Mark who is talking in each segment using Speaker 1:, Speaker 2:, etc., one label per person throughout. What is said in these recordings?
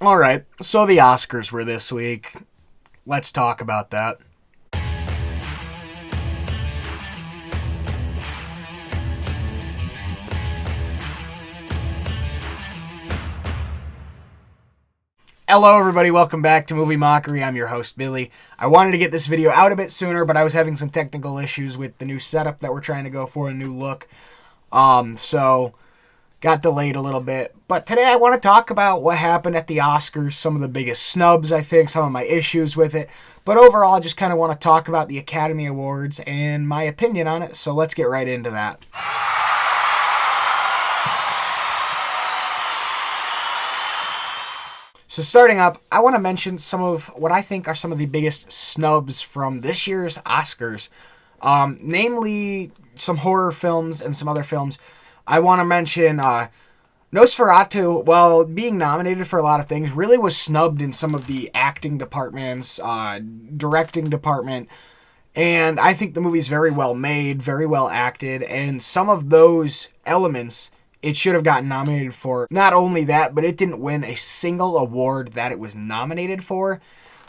Speaker 1: Alright, so the Oscars were this week. Let's talk about that. Hello everybody, welcome back to Movie Mockery. I'm your host, Billy. I wanted to get this video out a bit sooner, but I was having some technical issues with the new setup that we're trying to go for, a new look. So got delayed a little bit. But today I want to talk about what happened at the Oscars, some of the biggest snubs, I think, some of my issues with it. But overall, I just kind of want to talk about the Academy Awards and my opinion on it, so let's get right into that. So starting up, I want to mention some of what I think are some of the biggest snubs from this year's Oscars. Namely, some horror films and some other films. I want to mention Nosferatu, while being nominated for a lot of things, really was snubbed in some of the acting departments, directing department. And I think the movie's very well made, very well acted, and some of those elements it should have gotten nominated for. Not only that, but it didn't win a single award that it was nominated for,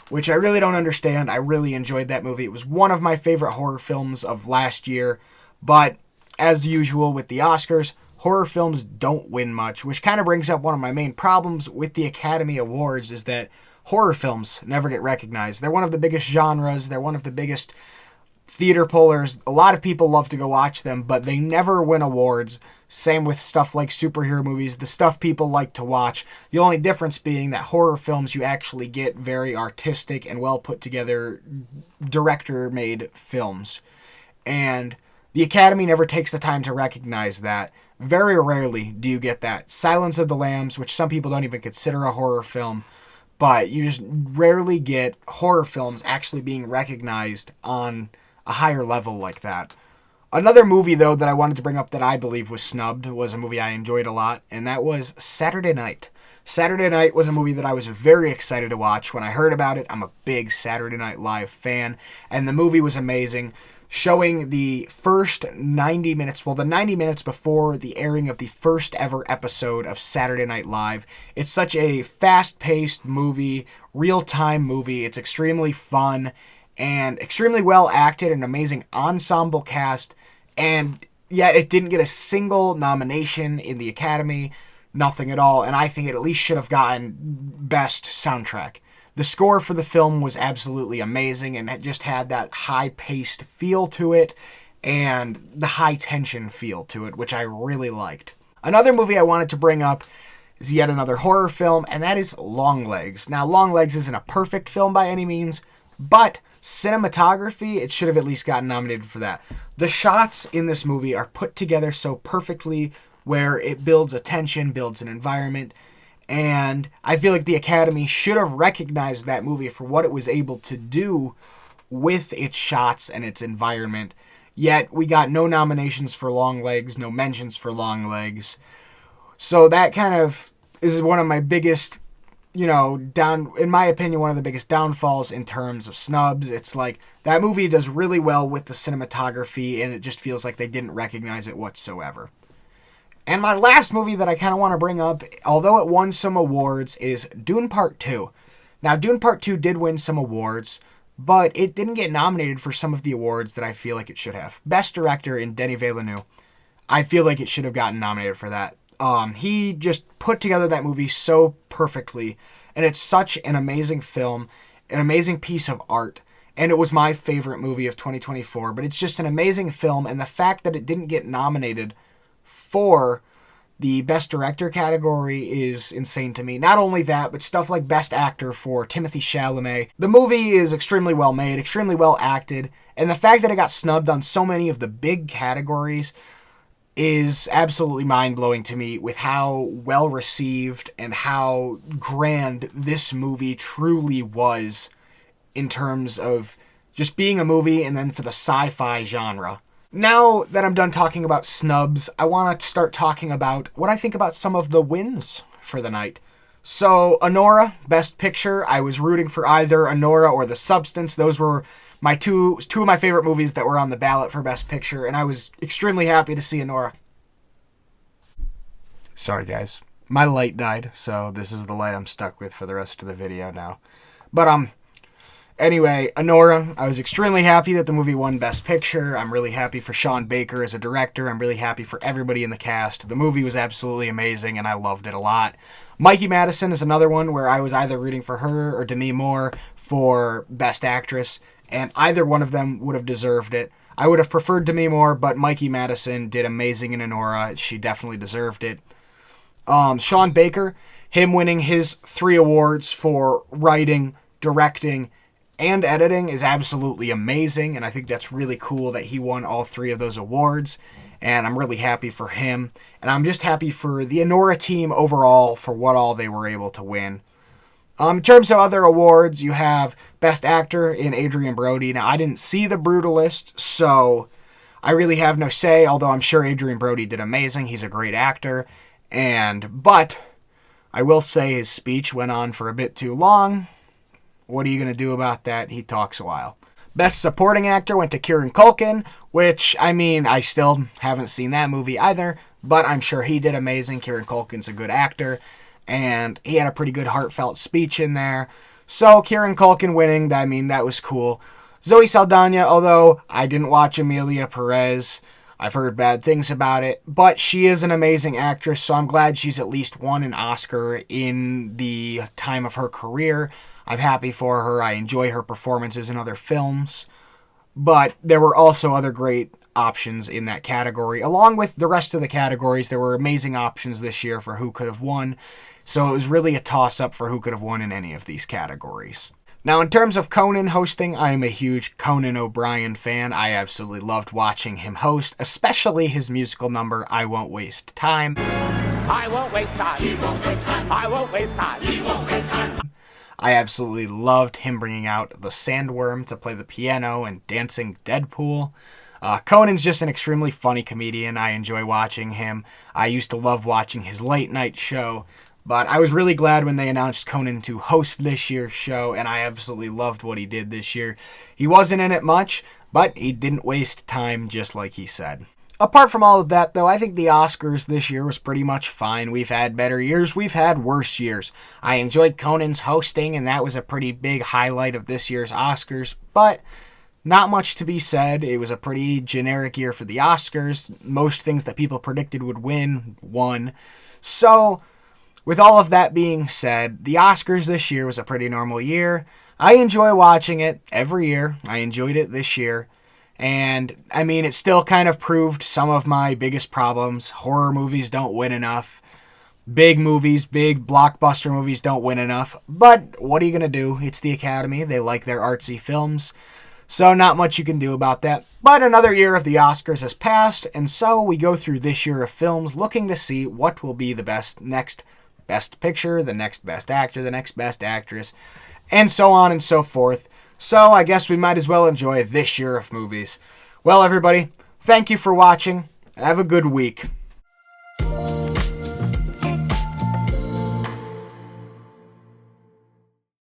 Speaker 1: which I really don't understand. I really enjoyed that movie. It was one of my favorite horror films of last year, but as usual with the Oscars, horror films don't win much, which kind of brings up one of my main problems with the Academy Awards is that horror films never get recognized. They're one of the biggest genres. They're one of the biggest theater pullers. A lot of people love to go watch them, but they never win awards. Same with stuff like superhero movies, the stuff people like to watch. The only difference being that horror films, you actually get very artistic and well put together director-made films. And the Academy never takes the time to recognize that. Very rarely do you get that. Silence of the Lambs, which some people don't even consider a horror film, but you just rarely get horror films actually being recognized on a higher level like that. Another movie, though, that I wanted to bring up that I believe was snubbed was a movie I enjoyed a lot, and that was Saturday Night. Saturday Night was a movie that I was very excited to watch. When I heard about it, I'm a big Saturday Night Live fan, and the movie was amazing, showing the first 90 minutes, well, the 90 minutes before the airing of the first ever episode of Saturday Night Live. It's such a fast-paced movie, real-time movie. It's extremely fun and extremely well acted, an amazing ensemble cast, and yet it didn't get a single nomination in the Academy, nothing at all, and I think it at least should have gotten Best Soundtrack. The score for the film was absolutely amazing, and it just had that high-paced feel to it, and the high-tension feel to it, which I really liked. Another movie I wanted to bring up is yet another horror film, and that is Longlegs. Now, Longlegs isn't a perfect film by any means, but cinematography, it should have at least gotten nominated for that. The shots in this movie are put together so perfectly where it builds a tension, builds an environment, and I feel like the Academy should have recognized that movie for what it was able to do with its shots and its environment. Yet we got no nominations for Longlegs, no mentions for Longlegs. So that kind of is one of my biggest, in my opinion, one of the biggest downfalls in terms of snubs. It's like that movie does really well with the cinematography, and it just feels like they didn't recognize it whatsoever. And my last movie that I kind of want to bring up, although it won some awards, is Dune Part 2. Now, Dune Part 2 did win some awards, but it didn't get nominated for some of the awards that I feel like it should have. Best Director in Denis Villeneuve. I feel like it should have gotten nominated for that. He just put together that movie so perfectly, and it's such an amazing film, an amazing piece of art, and it was my favorite movie of 2024, but it's just an amazing film, and the fact that it didn't get nominated for the Best Director category is insane to me. Not only that, but stuff like Best Actor for Timothée Chalamet. The movie is extremely well made, extremely well acted, and the fact that it got snubbed on so many of the big categories is absolutely mind-blowing to me with how well received and how grand this movie truly was in terms of just being a movie and then for the sci-fi genre. Now that I'm done talking about snubs, I want to start talking about what I think about some of the wins for the night. So, Anora, Best Picture. I was rooting for either Anora or The Substance. Those were my two of my favorite movies that were on the ballot for Best Picture, and I was extremely happy to see Anora. Sorry, guys. My light died, so this is the light I'm stuck with for the rest of the video now. But, anyway, Anora, I was extremely happy that the movie won Best Picture. I'm really happy for Sean Baker as a director. I'm really happy for everybody in the cast. The movie was absolutely amazing, and I loved it a lot. Mikey Madison is another one where I was either rooting for her or Demi Moore for Best Actress, and either one of them would have deserved it. I would have preferred Demi Moore, but Mikey Madison did amazing in Anora. She definitely deserved it. Sean Baker, him winning his 3 awards for writing, directing, and editing is absolutely amazing, and I think that's really cool that he won all 3 of those awards, and I'm really happy for him, and I'm just happy for the Anora team overall for what all they were able to win. In terms of other awards, you have Best Actor in Adrien Brody. Now, I didn't see The Brutalist, so I really have no say, although I'm sure Adrien Brody did amazing. He's a great actor, but I will say his speech went on for a bit too long. What are you going to do about that? He talks a while. Best Supporting Actor went to Kieran Culkin, which, I mean, I still haven't seen that movie either, but I'm sure he did amazing. Kieran Culkin's a good actor, and he had a pretty good heartfelt speech in there. So, Kieran Culkin winning, I mean, that was cool. Zoe Saldana, although I didn't watch Emilia Perez, I've heard bad things about it, but she is an amazing actress, so I'm glad she's at least won an Oscar in the time of her career. I'm happy for her. I enjoy her performances in other films, but there were also other great options in that category. Along with the rest of the categories, there were amazing options this year for who could have won, so it was really a toss-up for who could have won in any of these categories. Now, in terms of Conan hosting, I am a huge Conan O'Brien fan. I absolutely loved watching him host, especially his musical number, I Won't Waste Time.
Speaker 2: I won't waste time. He won't waste time. I won't waste time. He won't waste time.
Speaker 1: I absolutely loved him bringing out the Sandworm to play the piano and dancing Deadpool. Conan's just an extremely funny comedian. I enjoy watching him. I used to love watching his late night show. But I was really glad when they announced Conan to host this year's show, and I absolutely loved what he did this year. He wasn't in it much, but he didn't waste time, just like he said. Apart from all of that, though, I think the Oscars this year was pretty much fine. We've had better years, we've had worse years. I enjoyed Conan's hosting, and that was a pretty big highlight of this year's Oscars, but not much to be said. It was a pretty generic year for the Oscars. Most things that people predicted would win, won. So, with all of that being said, the Oscars this year was a pretty normal year. I enjoy watching it every year. I enjoyed it this year. And, I mean, it still kind of proved some of my biggest problems. Horror movies don't win enough. Big movies, big blockbuster movies don't win enough. But what are you going to do? It's the Academy. They like their artsy films. So not much you can do about that. But another year of the Oscars has passed. And so we go through this year of films looking to see what will be the next Best Picture, the next Best Actor, the next Best Actress, and so on and so forth. So I guess we might as well enjoy this year of movies. Well, everybody, thank you for watching. Have a good week.